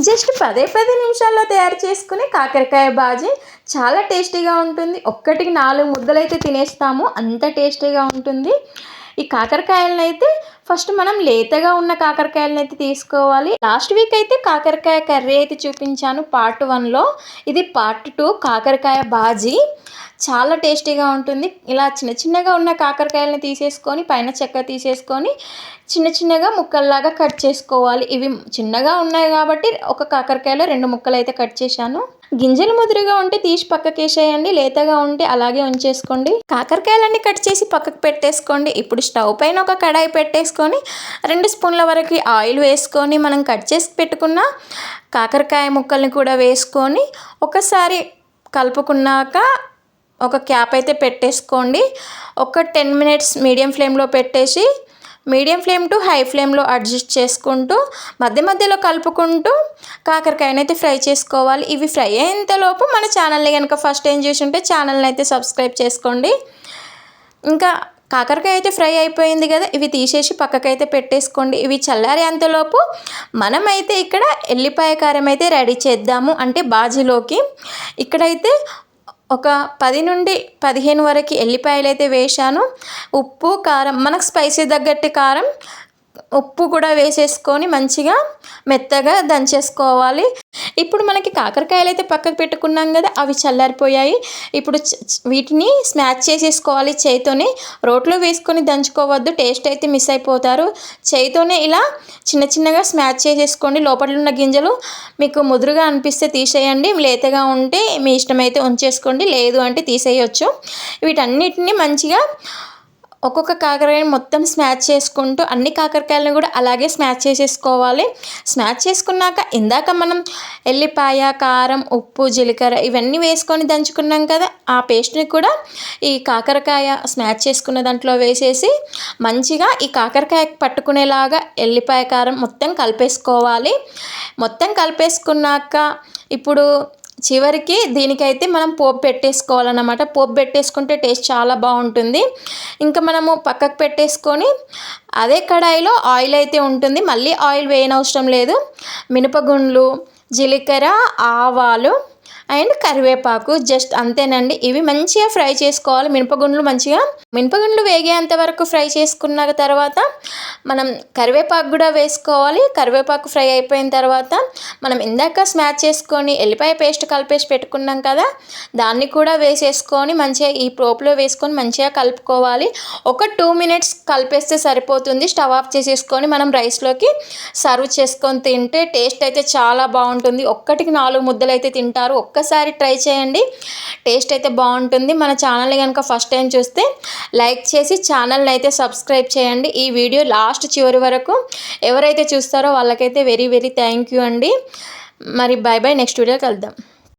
Just 10 నిమిషాల్లో తయారు చేసుకునే కాకరకాయ బాజీ చాలా టేస్టీగా ఉంటుంది. ఒక్కటికి 4 ముద్దలైతే తినేస్తాము, అంత టేస్టీగా ఉంటుంది. ఈ కాకరకాయలను అయితే ఫస్ట్ మనం లేతగా ఉన్న కాకరకాయలను అయితే తీసుకోవాలి. లాస్ట్ వీక్ అయితే కాకరకాయ కర్రీ అయితే చూపించాను పార్ట్ 1లో. ఇది పార్ట్ 2 కాకరకాయ బాజీ. చాలా టేస్టీగా ఉంటుంది. ఇలా చిన్న చిన్నగా ఉన్న కాకరకాయలను తీసేసుకొని పైన చెక్క తీసేసుకొని చిన్న చిన్నగా ముక్కల్లాగా కట్ చేసుకోవాలి. ఇవి చిన్నగా ఉన్నాయి కాబట్టి ఒక కాకరకాయలో 2 ముక్కలు అయితే కట్ చేశాను. గింజలు ముదురుగా ఉంటే తీసి పక్కకేసేయండి, లేతగా ఉంటే అలాగే ఉంచేసుకోండి. కాకరకాయలన్నీ కట్ చేసి పక్కకు పెట్టేసుకోండి. ఇప్పుడు స్టవ్ పైన ఒక కడాయి పెట్టేసుకొని 2 స్పూన్ల వరకు ఆయిల్ వేసుకొని మనం కట్ చేసి పెట్టుకున్న కాకరకాయ ముక్కల్ని కూడా వేసుకొని ఒకసారి కలుపుకున్నాక ఒక క్యాప్ అయితే పెట్టేసుకోండి. ఒక 10 మినిట్స్ మీడియం ఫ్లేమ్లో పెట్టేసి మీడియం ఫ్లేమ్ టు హై ఫ్లేమ్లో అడ్జస్ట్ చేసుకుంటూ మధ్య మధ్యలో కలుపుకుంటూ కాకరకాయని అయితే ఫ్రై చేసుకోవాలి. ఇవి ఫ్రై అయ్యేంతలోపు మన ఛానల్ని కనుక ఫస్ట్ టైం చూసి ఉంటే ఛానల్ని అయితే సబ్స్క్రైబ్ చేసుకోండి. ఇంకా కాకరకాయ అయితే ఫ్రై అయిపోయింది కదా, ఇవి తీసేసి పక్కకైతే పెట్టేసుకోండి. ఇవి చల్లారేంతలోపు మనమైతే ఇక్కడ ఎల్లిపాయ కారం అయితే రెడీ చేద్దాము, అంటే బాజీలోకి. ఇక్కడైతే ఒక 10 నుండి 15 వరకు ఎల్లిపాయలు అయితే వేశాను. ఉప్పు కారం మనకు స్పైసీ తగ్గట్టు కారం ఉప్పు కూడా వేసేసుకొని మంచిగా మెత్తగా దంచేసుకోవాలి. ఇప్పుడు మనకి కాకరకాయలు అయితే పక్కకు పెట్టుకున్నాం కదా, అవి చల్లారిపోయాయి. ఇప్పుడు వీటిని స్మాష్ చేసేసుకోవాలి చేయితోనే. రోట్లో వేసుకొని దంచుకోవద్దు, టేస్ట్ అయితే మిస్ అయిపోతారు. చేయితోనే ఇలా చిన్న చిన్నగా స్మాష్ చేసేసుకోండి. లోపల ఉన్న గింజలు మీకు ముదురుగా అనిపిస్తే తీసేయండి, లేతగా ఉంటే మీ ఇష్టమైతే ఉంచేసుకోండి, లేదు అంటే తీసేయచ్చు. వీటన్నిటిని మంచిగా ఒక్కొక్క కాకరకాయని మొత్తం స్మాష్ చేసుకుంటూ అన్ని కాకరకాయలను కూడా అలాగే స్మాష్ చేసేసుకోవాలి. స్మాష్ చేసుకున్నాక ఇందాక మనం ఎల్లిపాయ కారం ఉప్పు జీలకర్ర ఇవన్నీ వేసుకొని దంచుకున్నాం కదా, ఆ పేస్ట్ని కూడా ఈ కాకరకాయ స్మాష్ చేసుకున్న దాంట్లో వేసేసి మంచిగా ఈ కాకరకాయ పట్టుకునేలాగా ఎల్లిపాయ కారం మొత్తం కలిపేసుకోవాలి. మొత్తం కలిపేసుకున్నాక ఇప్పుడు చివరికి దీనికైతే మనం పోపు పెట్టేసుకోవాలన్నమాట. పోపు పెట్టేసుకుంటే టేస్ట్ చాలా బాగుంటుంది. ఇంకా మనము పక్కకు పెట్టేసుకొని అదే కడాయిలో ఆయిల్ అయితే ఉంటుంది, మళ్ళీ ఆయిల్ వేయనవసరం లేదు. మినపగుండ్లు జీలకర్ర ఆవాలు అండ్ కరివేపాకు జస్ట్ అంతేనండి. ఇవి మంచిగా ఫ్రై చేసుకోవాలి. మినపగుండ్లు వేగేంత వరకు ఫ్రై చేసుకున్న తర్వాత మనం కరివేపాకు కూడా వేసుకోవాలి. కరివేపాకు ఫ్రై అయిపోయిన తర్వాత మనం ఇందాక స్మాష్ చేసుకొని ఎల్లిపాయ పేస్ట్ కలిపేసి పెట్టుకున్నాం కదా, దాన్ని కూడా వేసేసుకొని మంచిగా ఈ పోపులో వేసుకొని మంచిగా కలుపుకోవాలి. ఒక 2 మినిట్స్ కలిపేస్తే సరిపోతుంది. స్టవ్ ఆఫ్ చేసేసుకొని మనం రైస్లోకి సర్వ్ చేసుకొని తింటే టేస్ట్ అయితే చాలా బాగుంటుంది. ఒక్కటికి 4 ముద్దలు అయితే తింటారు. ఒక్కసారి ట్రై చేయండి, టేస్ట్ అయితే బాగుంటుంది. మన ఛానల్ని కనుక ఫస్ట్ టైం చూస్తే లైక్ చేసి ఛానల్ని అయితే సబ్స్క్రైబ్ చేయండి. ఈ వీడియో లాస్ట్ చివరి వరకు ఎవరైతే చూస్తారో వాళ్ళకైతే వెరీ వెరీ థ్యాంక్ యూ అండి. మరి బాయ్ బాయ్, నెక్స్ట్ వీడియో కలుద్దాం.